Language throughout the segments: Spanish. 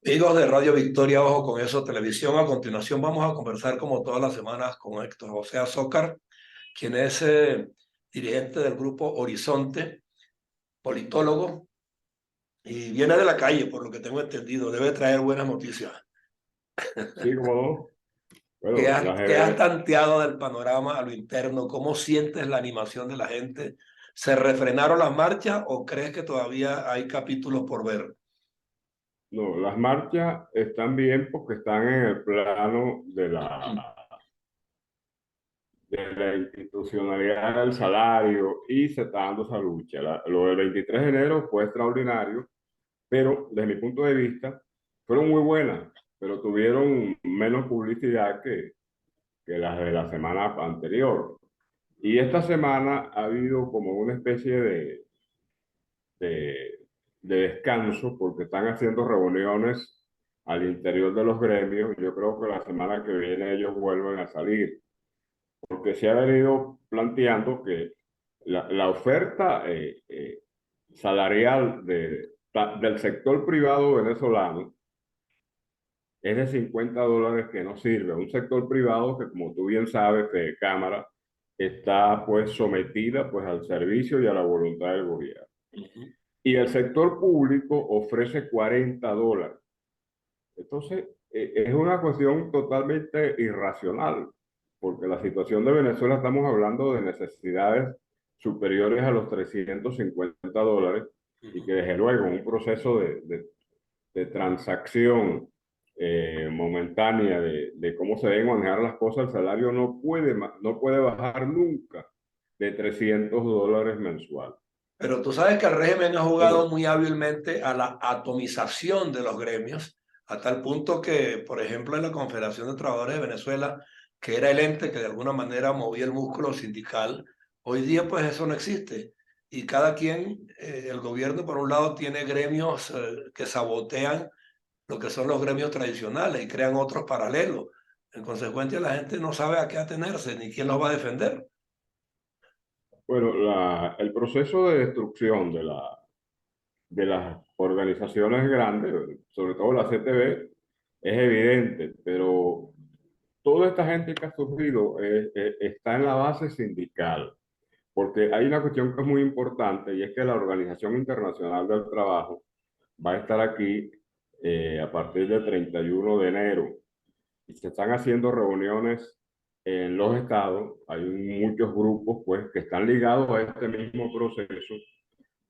Amigos de Radio Victoria, Ojo con Eso Televisión, a continuación vamos a conversar como todas las semanas con Héctor José Azócar, quien es dirigente del grupo Horizonte, politólogo, y viene de la calle, por lo que tengo entendido, debe traer buenas noticias. Sí, como no. ¿Qué Bueno, has, qué has tanteado del panorama a lo interno? ¿Cómo sientes la animación de la gente? ¿Se refrenaron las marchas o crees que todavía hay capítulos por ver? no, las marchas están bien porque están en el plano de la institucionalidad del salario y se está dando esa lucha. Lo del 23 de enero fue extraordinario, pero desde mi punto de vista fueron muy buenas, pero tuvieron menos publicidad que las de la semana anterior. Y esta semana ha habido como una especie de, de descanso porque están haciendo reuniones al interior de los gremios. Yo creo que la semana que viene ellos vuelven a salir, porque se ha venido planteando que la oferta salarial del sector privado venezolano es de $50 que no sirve. Un sector privado que, como tú bien sabes, de Cámara, está pues sometida pues al servicio y a la voluntad del gobierno. Y el sector público ofrece $40. Entonces, es una cuestión totalmente irracional, porque la situación de Venezuela estamos hablando de necesidades superiores a los $350 y que desde luego un proceso de transacción momentánea de cómo se deben manejar las cosas, el salario no puede bajar nunca de $300 mensual. Pero tú sabes que el régimen ha jugado Bueno, muy hábilmente a la atomización de los gremios, a tal punto que, por ejemplo, en la Confederación de Trabajadores de Venezuela, que era el ente que de alguna manera movía el músculo sindical, hoy día pues eso no existe. Y cada quien, el gobierno por un lado tiene gremios que sabotean lo que son los gremios tradicionales y crean otros paralelos. En consecuencia, la gente no sabe a qué atenerse ni quién los va a defender. bueno, el proceso de destrucción de las organizaciones grandes, sobre todo la CTV, es evidente, pero toda esta gente que ha surgido está en la base sindical, porque hay una cuestión que es muy importante y es que la Organización Internacional del Trabajo va a estar aquí a partir del 31 de enero y se están haciendo reuniones en los estados. Hay muchos grupos pues que están ligados a este mismo proceso,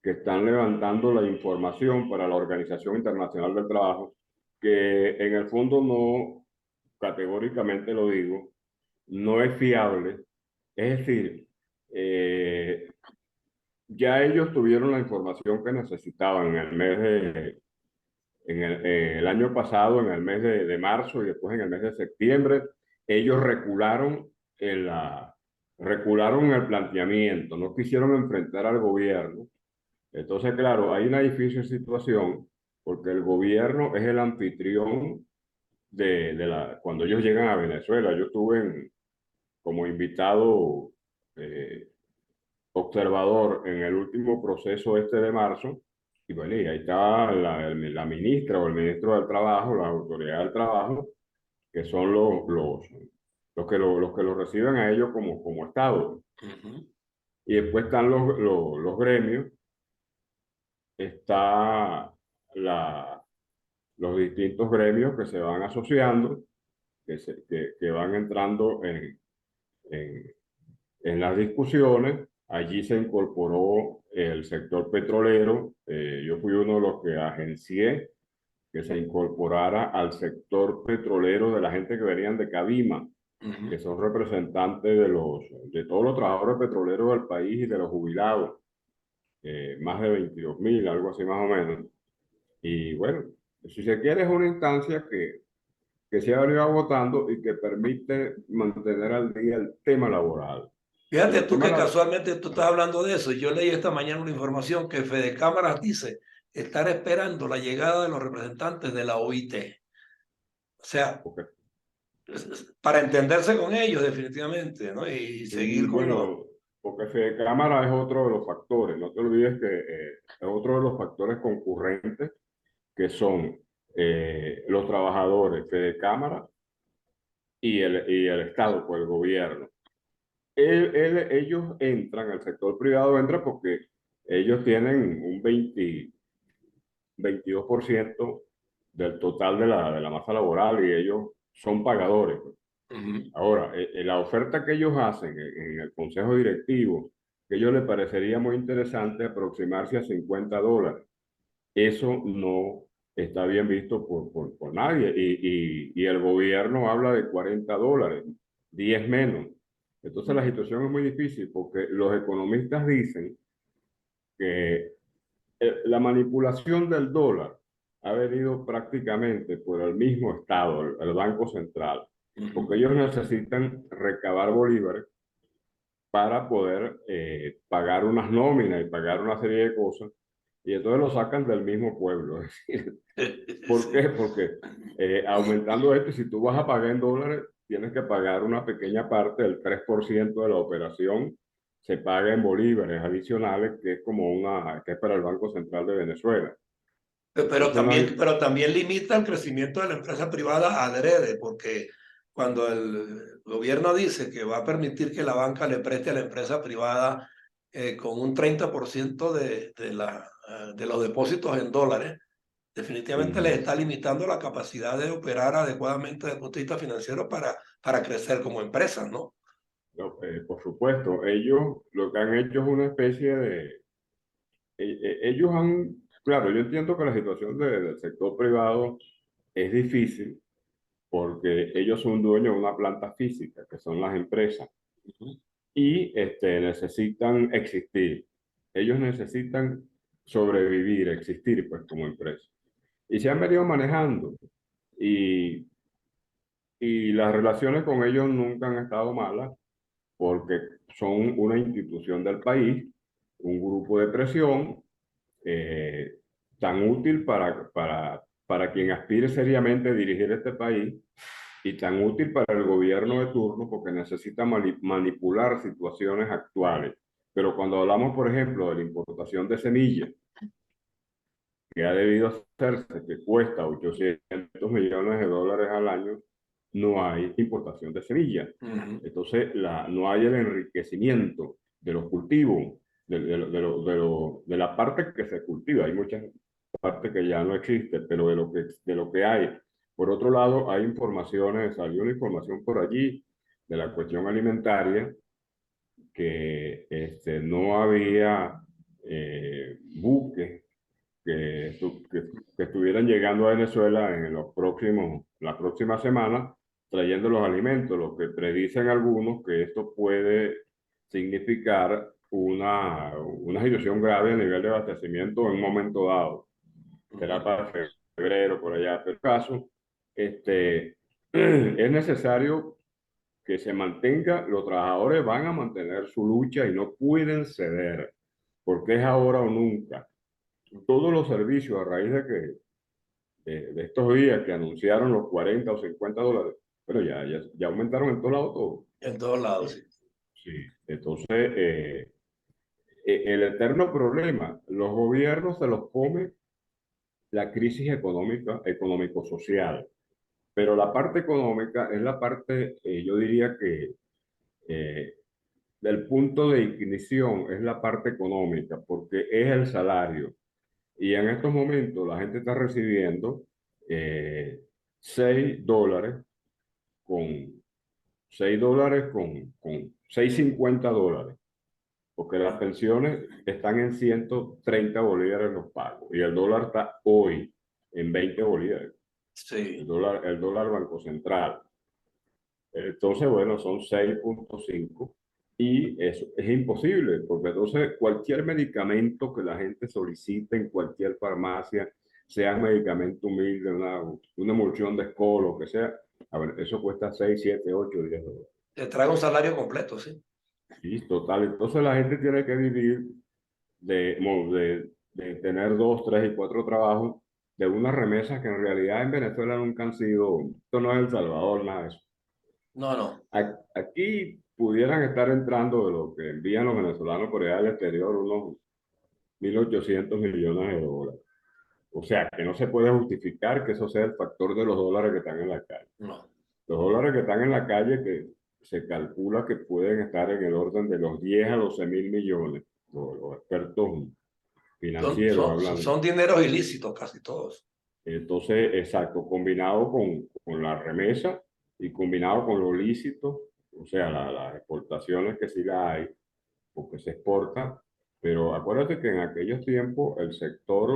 que están levantando la información para la Organización Internacional del Trabajo, que en el fondo no, categóricamente lo digo, no es fiable. Es decir, eh, ya ellos tuvieron la información que necesitaban en el mes el año pasado, en el mes de marzo y después en el mes de septiembre. Ellos recularon en el planteamiento, no quisieron enfrentar al gobierno. Entonces, claro, hay una difícil situación porque el gobierno es el anfitrión cuando ellos llegan a Venezuela. Yo estuve como invitado observador en el último proceso este de marzo, y bueno, y ahí estaba la ministra o el ministro del Trabajo, la autoridad del trabajo, que son los que lo reciben a ellos como Estado. Y después están los gremios, está los distintos gremios que se van asociando, que van entrando en, en las discusiones. Allí se incorporó el sector petrolero. Yo fui uno de los que agencié que se incorporara al sector petrolero de la gente que venían de Cabima, que son representantes de todos los trabajadores petroleros del país y de los jubilados, más de 22.000, algo así más o menos. Y bueno, si se quiere es una instancia que se ha venido agotando y que permite mantener al día el tema laboral. Y Fíjate el tú tema que laboral, casualmente tú estás hablando de eso. Yo leí esta mañana una información que Fede Cámaras dice estar esperando la llegada de los representantes de la OIT. O sea, porque para entenderse con ellos definitivamente, ¿no? Y seguir con los... bueno, porque Fede Cámara es otro de los factores. No te olvides que es otro de los factores concurrentes que son los trabajadores, Fede Cámara y el Estado, pues el gobierno. Ellos entran, el sector privado entra porque ellos tienen un 22% del total de la masa laboral y ellos son pagadores. Ujú. Ahora, la oferta que ellos hacen en el consejo directivo, que a ellos les parecería muy interesante aproximarse a $50. Eso no está bien visto por nadie. Y el gobierno habla de $40, 10 menos. Entonces la situación es muy difícil porque los economistas dicen que la manipulación del dólar ha venido prácticamente por el mismo Estado, el Banco Central, porque Ujú. ellos necesitan recabar bolívares para poder pagar unas nóminas y pagar una serie de cosas, y entonces lo sacan del mismo pueblo. Es decir, ¿por Sí. qué? Porque aumentando esto, si tú vas a pagar en dólares, tienes que pagar una pequeña parte, del 3% de la operación, se paga en bolívares adicionales, que es como que es para el Banco Central de Venezuela. Entonces, no hay, Pero también limita el crecimiento de la empresa privada adrede, porque cuando el gobierno dice que va a permitir que la banca le preste a la empresa privada con un 30% de los depósitos en dólares, definitivamente les Ujú. está limitando la capacidad de operar adecuadamente desde el punto de vista financiero para crecer como empresa, ¿no? No, por supuesto, ellos lo que han hecho es una especie de, ellos han, claro, yo entiendo que la situación del sector privado es difícil porque ellos son dueños de una planta física, que son las empresas, Ujú. y necesitan existir. Ellos necesitan sobrevivir, existir, pues, como empresa. Y se han venido manejando, y, y las relaciones con ellos nunca han estado malas, porque son una institución del país, un grupo de presión eh, tan útil para quien aspire seriamente a dirigir este país y tan útil para el gobierno de turno porque necesita manipular situaciones actuales. Pero cuando hablamos, por ejemplo, de la importación de semillas, que ha debido hacerse, que cuesta $800 millones al año, no hay importación de semillas. Ujú. Entonces, no hay el enriquecimiento de los cultivos, de la parte que se cultiva. Hay muchas partes que ya no existen, pero de lo que hay. Por otro lado, hay informaciones, salió una información por allí de la cuestión alimentaria, que no había buques que estuvieran llegando a Venezuela en la próxima semana trayendo los alimentos, lo que predicen algunos que esto puede significar una situación grave a nivel de abastecimiento en un momento dado. Será Ujú. para febrero, por allá. Pero en caso, es necesario que se mantenga, los trabajadores van a mantener su lucha y no pueden ceder, porque es ahora o nunca. Todos los servicios a raíz de estos días que anunciaron los $40 o $50, pero ya aumentaron en todo lado todo. En todos lados, sí. Sí. Entonces, el eterno problema, los gobiernos se los come la crisis económica, económico-social, pero la parte económica es la parte, yo diría que eh, del punto de ignición es la parte económica, porque es el salario. Y en estos momentos la gente está recibiendo eh, $6 con con $6.50, porque las pensiones están en 130 bolívares los pagos y el dólar está hoy en 20 bolívares, Sí. el dólar Banco Central. Entonces, bueno, son 6.5 y eso es imposible, porque entonces cualquier medicamento que la gente solicite en cualquier farmacia, sea un medicamento humilde, una emulsión de Escol, lo que sea, a ver, eso cuesta 6 7 8 $10. Te trae un salario completo, sí. Sí, total. Entonces la gente tiene que vivir de tener 2, 3 y 4 trabajos de unas remesas que en realidad en Venezuela nunca han sido, esto no es El Salvador, nada de eso. No, no. Aquí pudieran estar entrando de lo que envían los venezolanos por allá al exterior unos $1.800 millones. O sea, que no se puede justificar que eso sea el factor de los dólares que están en la calle. No. Los dólares que están en la calle que se calcula que pueden estar en el orden de los 10 a 12 mil millones, los expertos financieros hablando. Son dineros ilícitos casi todos. Entonces, exacto, combinado con la remesa y combinado con lo lícito, o sea, las exportaciones que sí las hay, porque se exporta, pero acuérdate que en aquellos tiempos el sector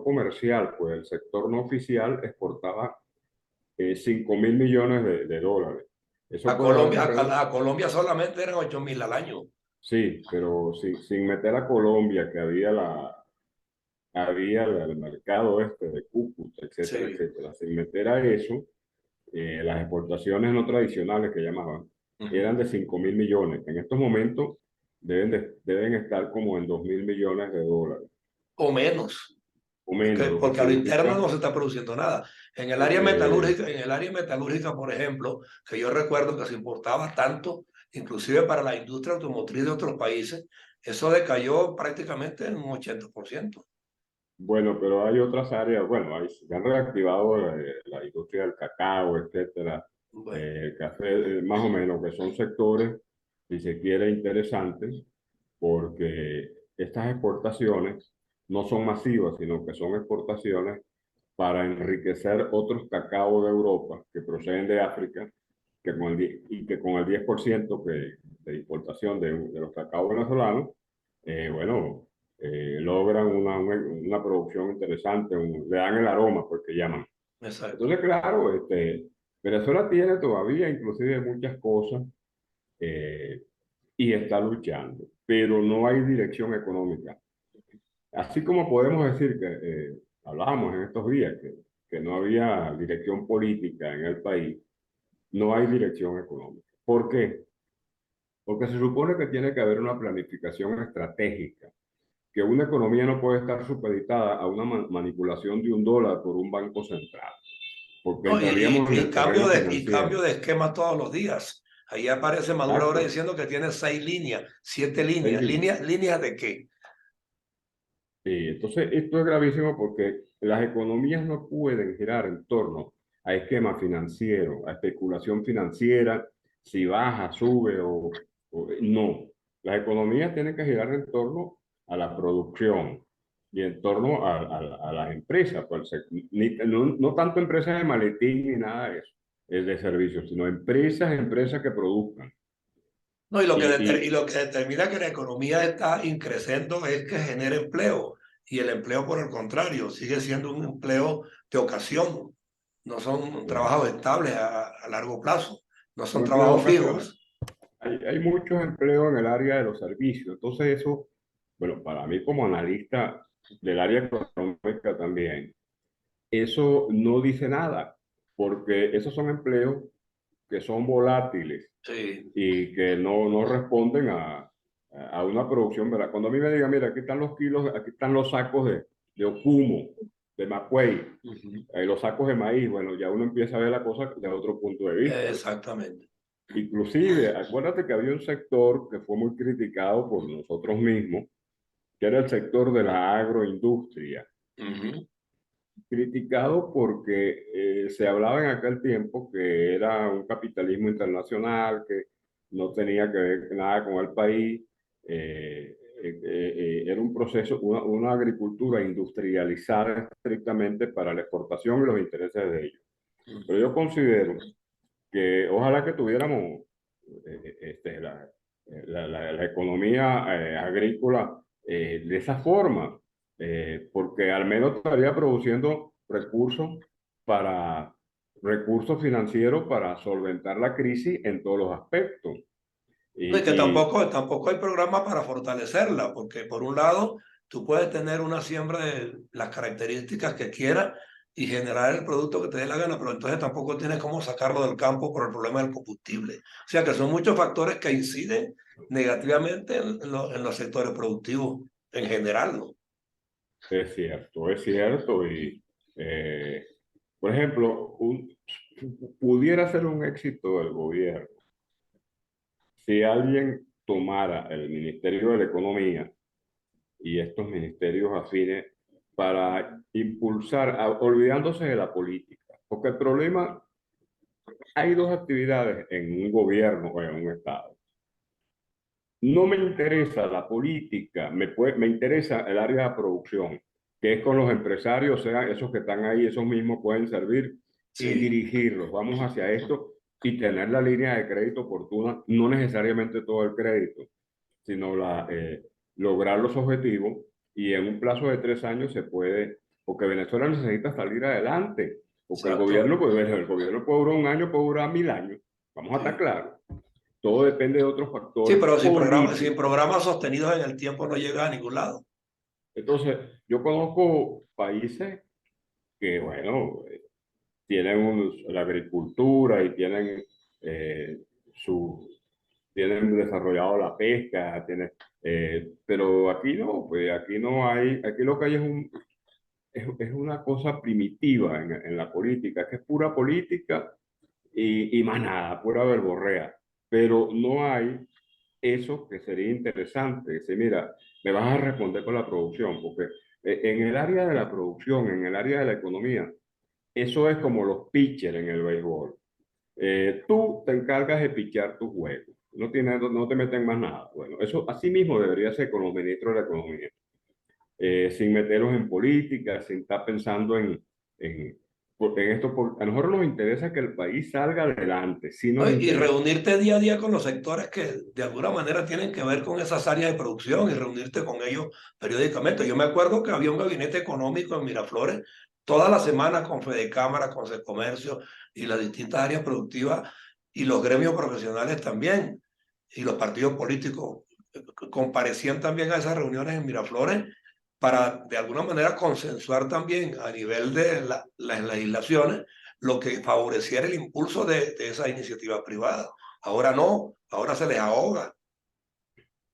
comercial, pues el sector no oficial exportaba 5 mil millones de dólares. Eso puede haber A Colombia solamente eran 8.000 al año. sí, pero sin meter a Colombia, que había el mercado este de Cúcuta, etcétera, Sí. etcétera. Sin meter a eso, las exportaciones no tradicionales que llamaban Ujú. eran de 5 mil millones. En estos momentos deben estar como en 2 mil millones de dólares O menos. o menos, lo que Porque a lo interno significa no se está produciendo nada. eh, En el área metalúrgica, por ejemplo, que yo recuerdo que se importaba tanto, inclusive para la industria automotriz de otros países, eso decayó prácticamente en un 80%. bueno, pero hay otras áreas, bueno, se han reactivado la industria del cacao, etcétera, Bueno, el café, más o menos, que son sectores, si se quiere, interesantes, porque estas exportaciones no son masivas, sino que son exportaciones para enriquecer otros cacao de Europa que proceden de África, y que con el 10% de importación de los cacao venezolanos, bueno, logran una producción interesante, le dan el aroma, porque llaman. exacto. Entonces, claro, Venezuela tiene todavía inclusive muchas cosas eh, y está luchando, pero no hay dirección económica. Así como podemos decir que hablábamos en estos días que no había dirección política en el país, no hay dirección económica. ¿Por qué? Porque se supone que tiene que haber una planificación estratégica, que una economía no puede estar supeditada a una manipulación de un dólar por un banco central, porque No, entraríamos en el terreno y financiero. cambio de esquema todos los días. Ahí aparece Maduro ahora Exacto. diciendo que tiene 6 líneas, 7 líneas. Sí, ¿Líneas de qué? sí, entonces, esto es gravísimo porque las economías no pueden girar en torno a esquema financiero, a especulación financiera, si baja, sube no. Las economías tienen que girar en torno a la producción y en torno a las empresas, pues, no tanto empresas de maletín ni nada de eso, es de servicios, sino empresas que produzcan. No, y Y, lo que determina que la economía está increciendo es que genera empleo. Y el empleo, por el contrario, sigue siendo un empleo de ocasión. No son y, trabajos estables a largo plazo. No son empleo de trabajos ocasiones. fijos. Hay muchos empleos en el área de los servicios. Entonces eso, bueno, para mí como analista del área económica también, eso no dice nada, porque esos son empleos que son volátiles Sí. y que no responden a una producción, ¿verdad? Cuando a mí me digan, mira, aquí están los kilos, aquí están los sacos de Okumo, de Macuey, Ujú. los sacos de maíz, bueno, ya uno empieza a ver la cosa de otro punto de vista. Exactamente. Inclusive, acuérdate que había un sector que fue muy criticado por nosotros mismos, que era el sector de la agroindustria. Ujú. Criticado porque se hablaba en aquel tiempo que era un capitalismo internacional, que no tenía que ver nada con el país, era un proceso, una agricultura industrializada estrictamente para la exportación y los intereses de ellos. Pero yo considero que ojalá que tuviéramos la economía agrícola de esa forma, porque al menos estaría produciendo para recursos financieros para solventar la crisis en todos los aspectos. No, y que Y tampoco hay programa para fortalecerla, porque por un lado, tú puedes tener una siembra de las características que quieras y generar el producto que te dé la gana, pero entonces tampoco tienes cómo sacarlo del campo por el problema del combustible. O sea que son muchos factores que inciden negativamente en los sectores productivos en general, ¿no? es cierto. Eh, por ejemplo, pudiera ser un éxito del gobierno si alguien tomara el Ministerio de la Economía y estos ministerios afines para impulsar, olvidándose de la política. Porque el problema, hay dos actividades en un gobierno o en un estado. No me interesa la política, me interesa el área de producción, que es con los empresarios, o sea, esos que están ahí, esos mismos pueden servir y Sí, dirigirlos. Vamos hacia esto y tener la línea de crédito oportuna, no necesariamente todo el crédito, sino lograr los objetivos y en un plazo de 3 años se puede, porque Venezuela necesita salir adelante, porque el exacto. gobierno, pues, el gobierno puede durar un año, puede durar 1000 años, vamos a estar Sí. claros. Todo depende de otros Sí, factores pero sin políticos. programas sostenidos en el tiempo no llega a ningún lado. Entonces, yo conozco países que, bueno, tienen la agricultura y tienen, eh, su, tienen desarrollado la pesca, pero aquí no, pues aquí no hay, aquí lo que hay es una cosa primitiva en la política, que es pura política y más nada, pura verborrea, pero no hay eso que sería interesante. Decir, mira, me vas a responder con la producción, porque en el área de la producción, en el área de la economía, eso es como los pitchers en el béisbol. Tú te encargas de pichar tus juegos, no te meten más nada. Bueno, eso así mismo debería ser con los ministros de la economía, sin meterlos en política, sin estar pensando en esto. A nosotros nos interesa que el país salga adelante, sí ¿No? nos Y interesa. reunirte día a día con los sectores que de alguna manera tienen que ver con esas áreas de producción y reunirte con ellos periódicamente. Yo me acuerdo que había un gabinete económico en Miraflores todas las semanas con Fedecámara, con Comercio y las distintas áreas productivas y los gremios profesionales también y los partidos políticos comparecían también a esas reuniones en Miraflores para de alguna manera consensuar también a nivel de las legislaciones lo que favoreciera el impulso de esa iniciativa privada. Ahora no, ahora se les ahoga.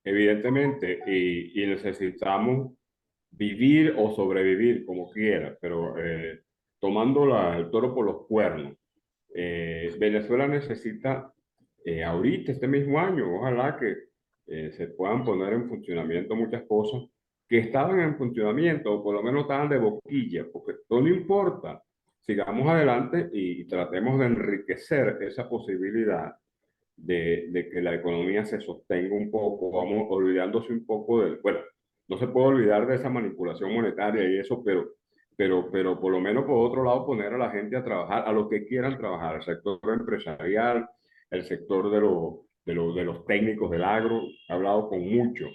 Evidentemente, y necesitamos vivir o sobrevivir como quiera, pero tomando el toro por los cuernos. Venezuela necesita, ahorita, este mismo año, ojalá que se puedan poner en funcionamiento muchas cosas que estaban en funcionamiento o por lo menos estaban de boquilla, porque todo no importa. Sigamos adelante y tratemos de enriquecer esa posibilidad de que la economía se sostenga un poco, vamos olvidándose un poco del, bueno, no se puede olvidar de esa manipulación monetaria y eso, pero por lo menos por otro lado poner a la gente a trabajar, a los que quieran trabajar, el sector empresarial, el sector de los técnicos del agro. He hablado con muchos,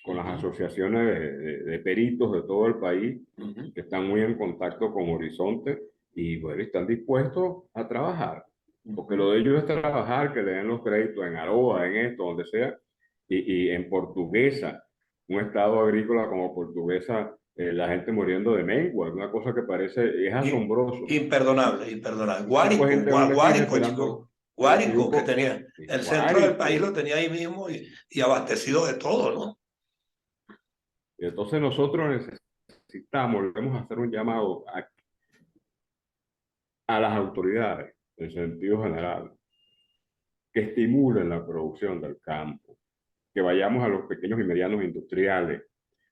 con las Ujú, asociaciones de peritos de todo el país, ujú, que están muy en contacto con Horizonte y bueno, están dispuestos a trabajar. Porque ujú. lo de ellos es trabajar, que le den los créditos en Aroa, en esto, donde sea, y en Portuguesa, un estado agrícola como Portuguesa, la gente muriendo de mengua, una cosa que parece, es I- asombroso. Imperdonable, imperdonable. Un tipo de gente en una esquina Guárico, esperando, chico. y Guárico, que tenía el centro del país lo guárico. tenía ahí mismo y abastecido de todo, ¿no? Y entonces nosotros necesitamos, debemos hacer un llamado a las autoridades, en sentido general, que estimulen la producción del campo, que vayamos a los pequeños y medianos industriales.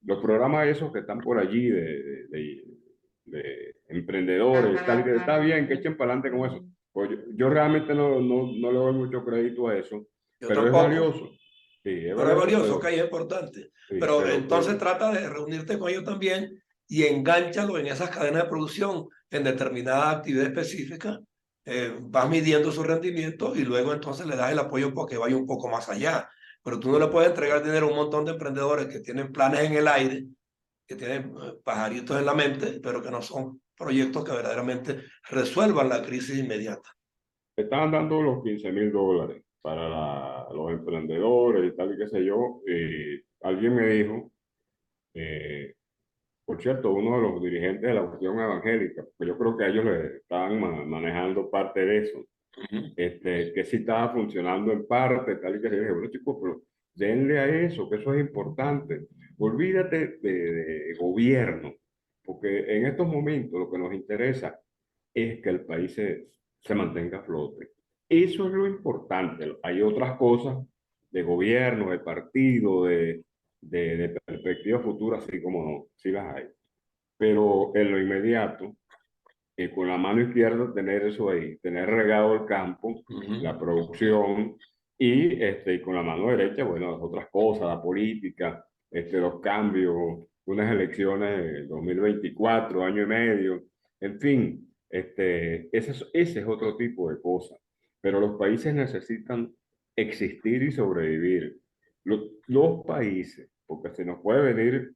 Los programas esos que están por allí de emprendedores, tal, que está bien, que echen para adelante con eso. Pues yo realmente no le doy mucho crédito a eso, Yo pero es tampoco. valioso. Sí, es Pero es valioso, valioso, que es importante. sí, Pero entonces pero trata de reunirte con ellos también y engánchalo en esas cadenas de producción en determinada actividad específica. Vas midiendo su rendimiento y luego entonces le das el apoyo porque vaya un poco más allá. Pero tú no le puedes entregar dinero a un montón de emprendedores que tienen planes en el aire, que tienen pajaritos en la mente, pero que no son proyectos que verdaderamente resuelvan la crisis inmediata. estaban dando los $15,000 para los emprendedores y tal, y qué sé yo. Alguien me dijo, eh, por cierto, uno de los dirigentes de la Unión Evangélica, pues yo creo que ellos le estaban manejando parte de eso, Ujú. que sí estaba funcionando en parte, tal y que se dije, bueno chicos, pero denle a eso, que eso es importante. Olvídate de gobierno, porque en estos momentos lo que nos interesa es que el país se mantenga a flote. Eso es lo importante. Hay otras cosas de gobierno, de partido, de perspectiva futura, así como no, sí las hay. pero en lo inmediato, con la mano izquierda tener eso ahí, tener regado el campo, la producción, y con la mano derecha, bueno, las otras cosas, la política, los cambios, unas elecciones de 2024, año y medio, en fin, ese es otro tipo de cosas. Pero los países necesitan existir y sobrevivir. Los países, porque se nos puede venir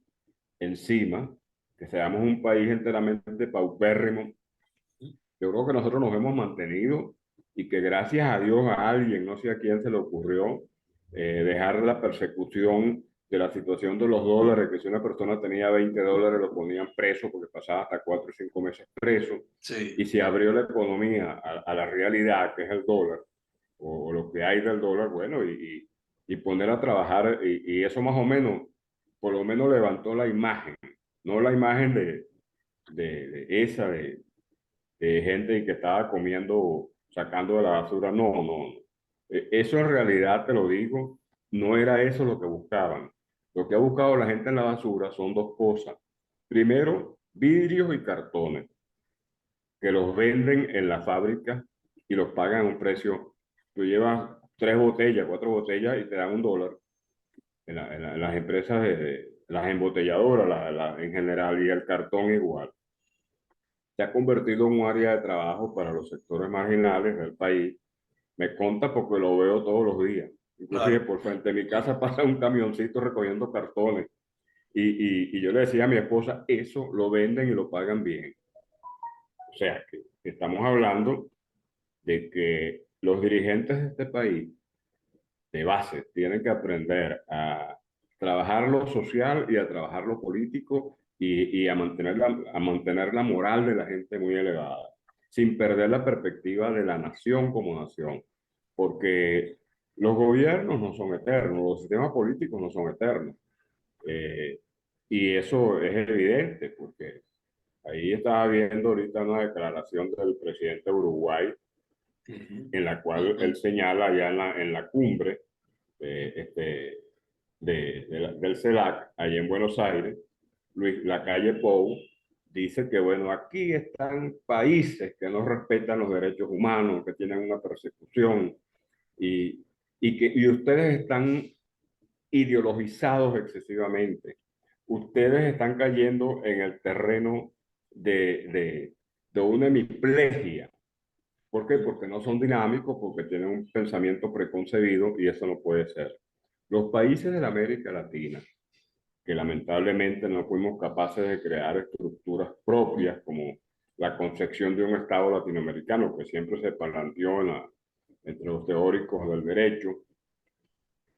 encima, que seamos un país enteramente paupérrimo. Yo creo que nosotros nos hemos mantenido y que gracias a Dios a alguien, no sé a quién se le ocurrió, dejar la persecución de la situación de los dólares, que si una persona tenía $20 lo ponían preso porque pasaba hasta 4 o 5 meses preso, Sí, y se abrió la economía a la realidad que es el dólar, o lo que hay del dólar, bueno, y poner a trabajar, y eso más o menos, por lo menos levantó la imagen, no la imagen de esa, de gente que estaba comiendo, sacando de la basura. No, no, no. Eso en realidad, te lo digo, no era eso lo que buscaban. Lo que ha buscado la gente en la basura son dos cosas. Primero, vidrios y cartones, que los venden en la fábrica y los pagan a un precio. Tú llevas 3 botellas, 4 botellas y te dan $1 en las empresas, las embotelladoras en general, y el cartón igual. Se ha convertido en un área de trabajo para los sectores marginales del país. Me conta porque lo veo todos los días. Inclusive claro. por frente de mi casa pasa un camioncito recogiendo cartones. Y yo le decía a mi esposa, eso lo venden y lo pagan bien. O sea, que estamos hablando de que los dirigentes de este país, de base, tienen que aprender a trabajar lo social y a trabajar lo político, y a mantener la moral de la gente muy elevada, sin perder la perspectiva de la nación como nación, porque los gobiernos no son eternos, los sistemas políticos no son eternos. eh, y eso es evidente, porque ahí estaba viendo ahorita una declaración del presidente de Uruguay, Ujú. en la cual él señala ya en la cumbre del CELAC, allá en Buenos Aires, Luis Lacalle Pou dice que, bueno, aquí están países que no respetan los derechos humanos, que tienen una persecución, y, y ustedes están ideologizados excesivamente. Ustedes están cayendo en el terreno de una hemiplegia. ¿Por qué? Porque no son dinámicos, porque tienen un pensamiento preconcebido, y eso no puede ser. Los países de la América Latina, que lamentablemente no fuimos capaces de crear estructuras propias como la concepción de un Estado latinoamericano, que siempre se planteó entre los teóricos del derecho,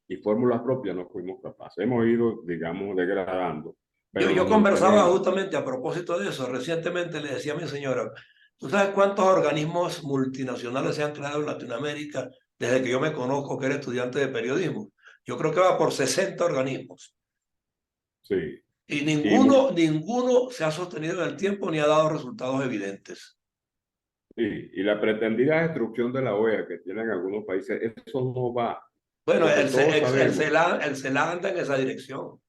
y fórmulas propias, no fuimos capaces. Hemos ido, digamos, degradando, Yo, pero yo nos conversaba mantenemos. justamente a propósito de eso. Recientemente le decía a mi señora, ¿tú sabes cuántos organismos multinacionales se han creado en Latinoamérica desde que yo me conozco que era estudiante de periodismo? Yo creo que va por 60 organismos. Sí, Y y, ninguno se ha sostenido en el tiempo ni ha dado resultados evidentes. y la pretendida destrucción de la OEA que tienen algunos países, eso no va, Bueno, porque todos sabemos. El CELA anda en esa dirección.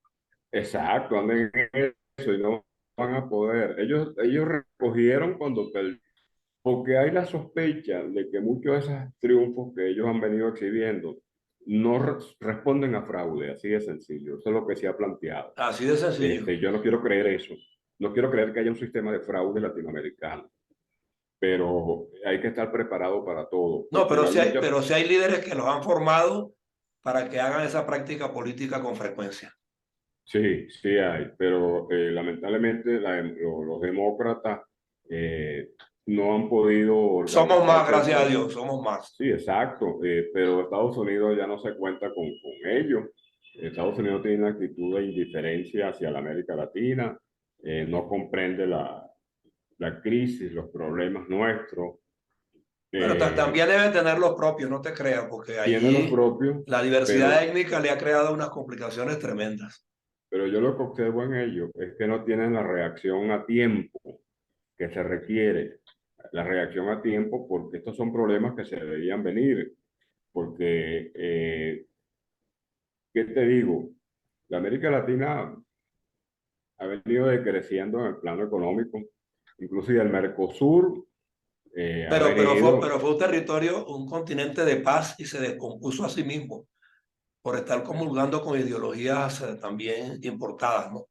Exacto, anden en eso y no van a poder. Ellos recogieron cuando porque hay la sospecha de que muchos de esos triunfos que ellos han venido exhibiendo no responden a fraude, así de sencillo. Eso es lo que se ha planteado. Así de sencillo. Yo no quiero creer eso. No quiero creer que haya un sistema de fraude latinoamericano, pero hay que estar preparado para todo, No, porque la lucha. pero sí hay líderes que los han formado para que hagan esa práctica política con frecuencia. Sí, sí hay, pero lamentablemente los demócratas eh, no han podido Somos más, organizarse. gracias a Dios, somos más. Sí, exacto, pero Estados Unidos ya no se cuenta con ellos. Estados Unidos tiene una actitud de indiferencia hacia la América Latina, no comprende la crisis, los problemas nuestros. Bueno, eh, también deben tener los propios, no te creas, porque Tiene los allí propios, la diversidad pero étnica le ha creado unas complicaciones tremendas. yo lo que observo en ellos es que no tienen la reacción a tiempo que se requiere, la reacción a tiempo, porque estos son problemas que se deberían venir, porque, ¿qué te digo? La América Latina, a venido decreciendo en el plano económico. Inclusive el Mercosur ha Pero venido, fue un territorio, un continente de paz y se descompuso a sí mismo por estar comulgando con ideologías también importadas, ¿no?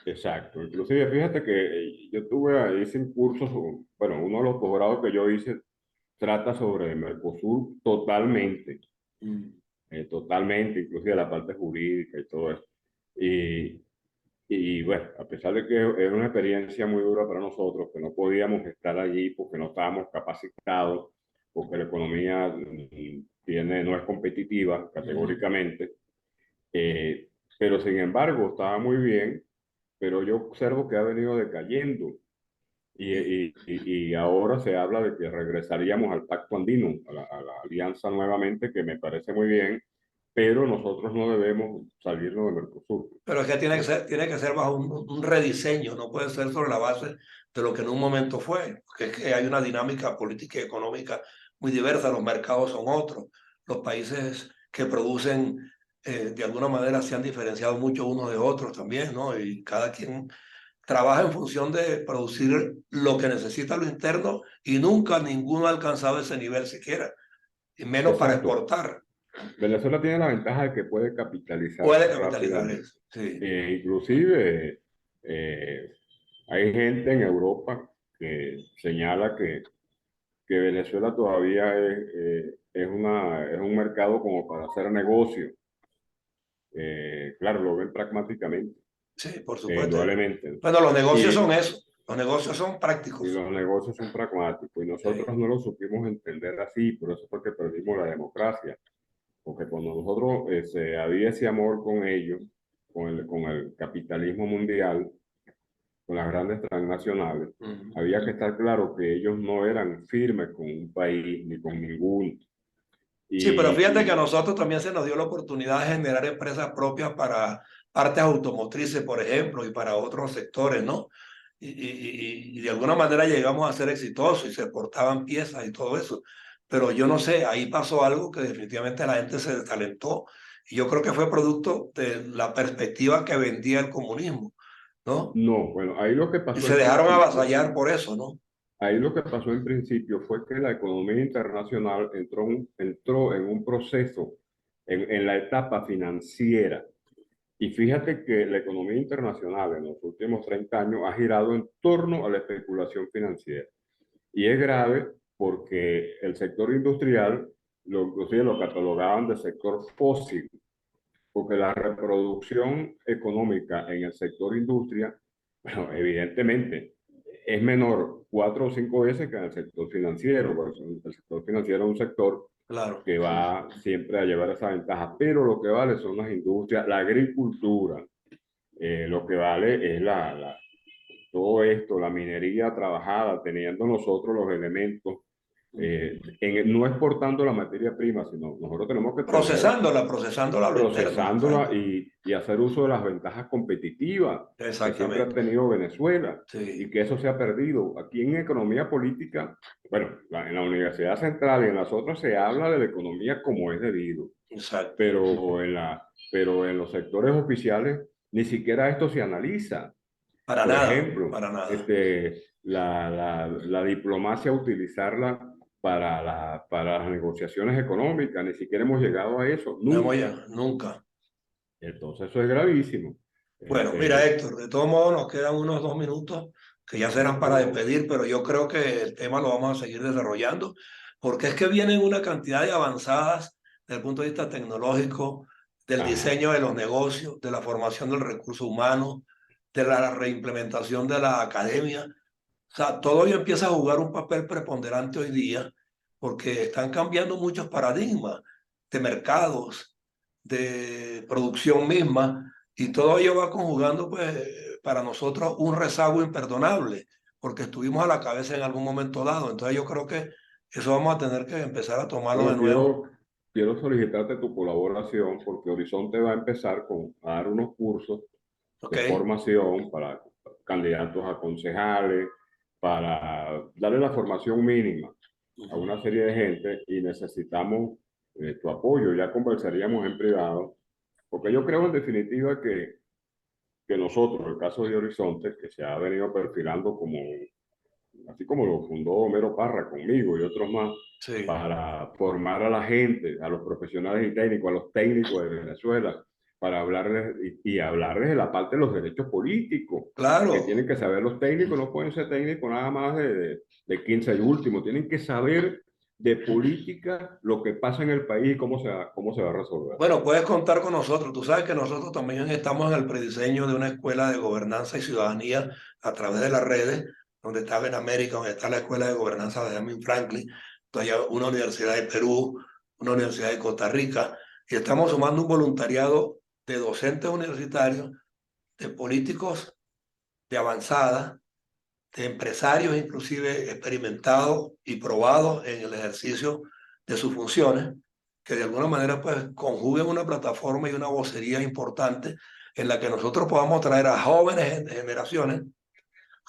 exacto. Inclusive fíjate que yo hice un curso, bueno, uno de los posgrados que yo hice trata sobre el Mercosur totalmente, Mm. totalmente, inclusive la parte jurídica y todo eso. Y, y bueno, a pesar de que era una experiencia muy dura para nosotros, que no podíamos estar allí porque no estábamos capacitados, porque la economía no es competitiva Ujú. categóricamente, eh, pero sin embargo estaba muy bien, pero yo observo que ha venido decayendo. Sí. Y ahora se habla de que regresaríamos al Pacto Andino, a la alianza nuevamente, que me parece muy bien, pero nosotros no debemos salirnos de Mercosur. Pero es que tiene que ser bajo un rediseño, no puede ser sobre la base de lo que en un momento fue, porque es que hay una dinámica política y económica muy diversa, los mercados son otros, los países que producen de alguna manera se han diferenciado mucho unos de otros también, ¿no? Y cada quien trabaja en función de producir lo que necesita lo interno y nunca ninguno ha alcanzado ese nivel siquiera, y menos para Exacto. exportar. Venezuela tiene la ventaja de que puede Puede capitalizarse capitalizar rápidamente. eso, sí. Inclusive eh, hay gente en Europa que señala que Venezuela todavía es un mercado como para hacer negocio. Claro, lo ven pragmáticamente, Sí, por supuesto. indudablemente. Bueno, los negocios Y, son eso, los negocios son y prácticos. los negocios son pragmáticos y nosotros Sí. no lo supimos entender así, por eso fue que perdimos la democracia, porque cuando nosotros había ese amor con ellos, con el capitalismo mundial, con las grandes transnacionales, Ujú. había que estar claro que ellos no eran firmes con un país ni con ninguno. Sí, pero fíjate que a Y nosotros también se nos dio la oportunidad de generar empresas propias para partes automotrices, por ejemplo, y para otros sectores, ¿no? Y de alguna manera llegamos a ser exitosos y se exportaban piezas y todo eso. Pero yo no sé, ahí pasó algo que definitivamente la gente se desalentó. Y yo creo que fue producto de la perspectiva que vendía el comunismo, ¿no? no, bueno, ahí lo que Y pasó se en dejaron principio. avasallar por eso, ¿no? Ahí lo que pasó en principio fue que la economía internacional entró en un proceso en la etapa financiera. Y fíjate que la economía internacional en los últimos 30 años ha girado en torno a la especulación financiera. Y es grave porque el sector industrial, inclusive lo catalogaban de sector fósil, porque la reproducción económica en el sector industria, bueno, evidentemente es menor 4 o 5 veces que en el sector financiero, porque el sector financiero es un sector Claro. que va siempre a llevar esa ventaja, pero lo que vale son las industrias, la agricultura, lo que vale es todo esto, la minería trabajada, teniendo nosotros los elementos, no exportando la materia prima, sino nosotros tenemos que tener Procesándola a lo interno, procesándola exacto. y hacer uso de las ventajas competitivas que siempre ha Exactamente. tenido Venezuela y Sí, que eso se ha perdido. Aquí en economía política, bueno, en la Universidad Central y en las otras se habla de la economía como es debido, exacto. pero en los sectores oficiales ni siquiera esto se analiza. Para Por nada, ejemplo, para nada. la diplomacia, utilizarla para las negociaciones económicas, ni siquiera hemos llegado a eso, No hemos nunca. llegado, nunca. Entonces eso es gravísimo. Bueno, mira, Este, Héctor, de todos modos nos quedan unos 2 minutos que ya serán para bueno, despedir, pero yo creo que el tema lo vamos a seguir desarrollando, porque es que vienen una cantidad de avanzadas desde el punto de vista tecnológico, del ajá, diseño de los negocios, de la formación del recurso humano, de la reimplementación de la academia. O sea, todo ello empieza a jugar un papel preponderante hoy día porque están cambiando muchos paradigmas de mercados, de producción misma, y todo ello va conjugando, pues, para nosotros un rezago imperdonable, porque estuvimos a la cabeza en algún momento dado. Entonces yo creo que eso vamos a tener que empezar a tomarlo de bueno, nuevo. quiero solicitarte tu colaboración porque Horizonte va a empezar a dar unos cursos ¿Ok? de formación para candidatos a concejales, para darle la formación mínima a Ujú. una serie de gente y necesitamos tu apoyo. Ya conversaríamos en privado, porque yo creo en definitiva que que nosotros, el caso de Horizonte, que se ha venido perfilando como, así como lo fundó Homero Parra conmigo y otros más, Sí, para formar a la gente, a los profesionales y técnicos, a los técnicos de Venezuela, para hablarles y hablarles de la parte de los derechos políticos, que claro. tienen que saber los técnicos, no pueden ser técnicos nada más de 15 y último, tienen que saber de política lo que pasa en el país y cómo se va a resolver. Bueno, puedes contar con nosotros. Tú sabes que nosotros también estamos en el prediseño de una escuela de gobernanza y ciudadanía a través de las redes, donde está América, donde está la escuela de gobernanza de Benjamin Franklin, donde hay una universidad de Perú, una universidad de Costa Rica, y estamos sumando un voluntariado de docentes universitarios, de políticos de avanzada, de empresarios inclusive experimentados y probados en el ejercicio de sus funciones, que de alguna manera pues conjuguen una plataforma y una vocería importante en la que nosotros podamos traer a jóvenes generaciones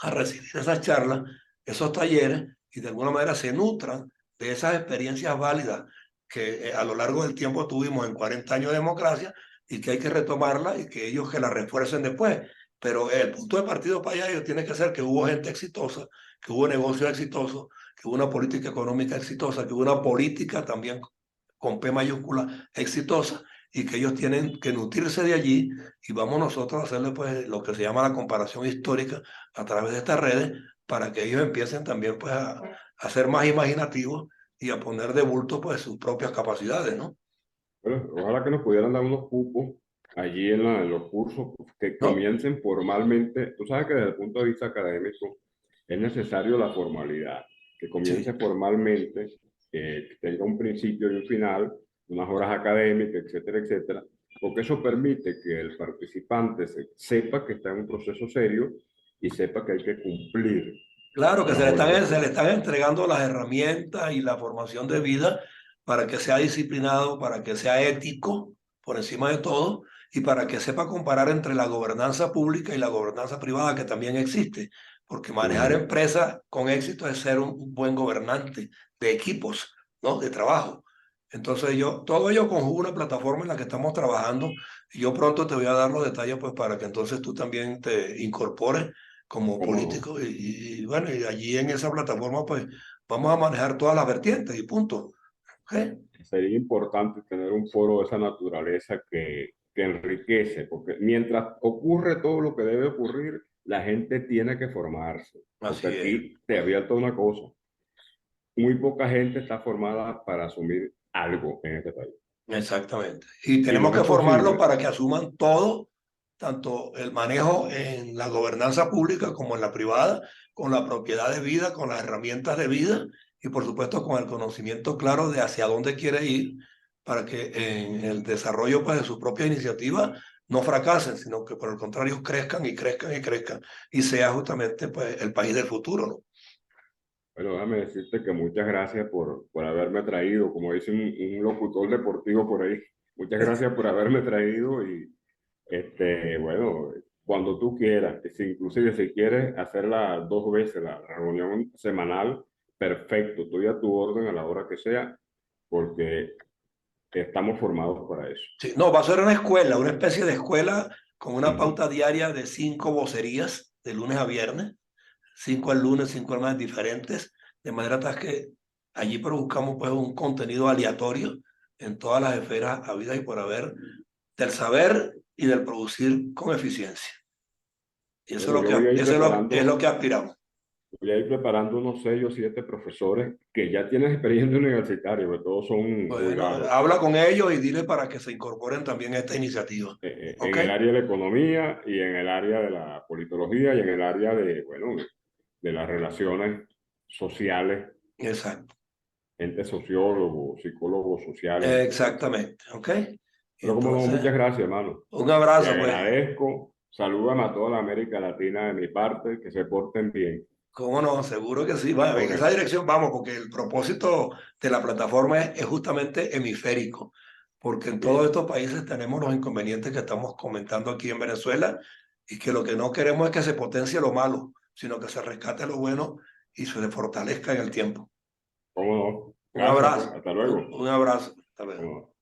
a recibir esas charlas, esos talleres, y de alguna manera se nutran de esas experiencias válidas que a lo largo del tiempo tuvimos en 40 años de democracia y que hay que retomarla y que ellos que la refuercen después. Pero el punto de partido para allá tiene que ser que hubo gente exitosa, que hubo negocios exitosos, que hubo una política económica exitosa, que hubo una política también con P mayúscula exitosa y que ellos tienen que nutrirse de allí y vamos nosotros a hacerle pues lo que se llama la comparación histórica a través de estas redes para que ellos empiecen también pues a ser más imaginativos y a poner de bulto pues sus propias capacidades, ¿no? Bueno, ojalá que nos pudieran dar unos cupos allí en los cursos que No, comiencen formalmente. Tú sabes que desde el punto de vista académico es necesario la formalidad, que comience sí, formalmente, que tenga un principio y un final, unas horas académicas, etcétera, etcétera, porque eso permite que el participante sepa que está en un proceso serio y sepa que hay que cumplir claro que con las se le obligaciones. están entregando las herramientas y la formación de vida para que sea disciplinado, para que sea ético por encima de todo y para que sepa comparar entre la gobernanza pública y la gobernanza privada que también existe, porque manejar Ujú. empresas con éxito es ser un buen gobernante de equipos, ¿no? De trabajo. Entonces todo ello conjuga una plataforma en la que estamos trabajando y yo pronto te voy a dar los detalles pues para que entonces tú también te incorpores como ¿Cómo no? político y bueno, y allí en esa plataforma pues vamos a manejar todas las vertientes y punto. ¿Ok? Sería importante tener un foro de esa naturaleza que enriquece, porque mientras ocurre todo lo que debe ocurrir, la gente tiene que formarse, porque Así es, aquí te advierto una cosa, muy poca gente está formada para asumir algo en este país. exactamente. Y Y tenemos no que es formarlos posible, para que asuman todo, tanto el manejo en la gobernanza pública como en la privada, con la propiedad de vida, con las herramientas de vida y por supuesto con el conocimiento claro de hacia dónde quiere ir para que en el desarrollo pues, de su propia iniciativa no fracasen, sino que por el contrario crezcan y crezcan y crezcan y sea justamente pues, el país del futuro, ¿no? bueno, déjame decirte que muchas gracias por haberme traído, como dice un locutor deportivo por ahí, muchas gracias por haberme traído y bueno, cuando tú quieras, inclusive si quieres hacerla 2 veces, la reunión semanal, perfecto, estoy a tu orden a la hora que sea, porque estamos formados para eso. Sí, no, va a ser una escuela, una especie de escuela con una pauta diaria de 5 vocerías de lunes a viernes, 5 el lunes, 5 el martes diferentes, de manera tal que allí buscamos pues un contenido aleatorio en todas las esferas habidas y por haber del saber y del producir con eficiencia. Y eso es Bueno, lo yo que, voy a ir es lo preparando, que aspiramos. voy a ir preparando unos 6 o 7 profesores que ya tienen experiencia universitaria, porque todos son Bueno, jubilados habla con ellos y dile para que se incorporen también a esta iniciativa. ¿Ok? en el área de la economía y en el área de la politología y en el área de, bueno, de las relaciones sociales, Exacto. gente sociólogo, psicólogos sociales, etcétera. Exactamente. ¿Ok? Y Pero como no, entonces, muchas gracias, hermano. un Te abrazo, pues. agradezco. Salúdame a toda la América Latina de mi parte, que se porten bien. ¿Cómo no? Seguro que sí. Bueno, en esa Ok. dirección vamos, porque el propósito de la plataforma es justamente hemisférico, porque en todos Bien. estos países tenemos los inconvenientes que estamos comentando aquí en Venezuela y que lo que no queremos es que se potencie lo malo, sino que se rescate lo bueno y se fortalezca en el tiempo. ¿Cómo no? Un Gracias, pues. abrazo, Hasta luego. un abrazo. Hasta luego. ¿Cómo no?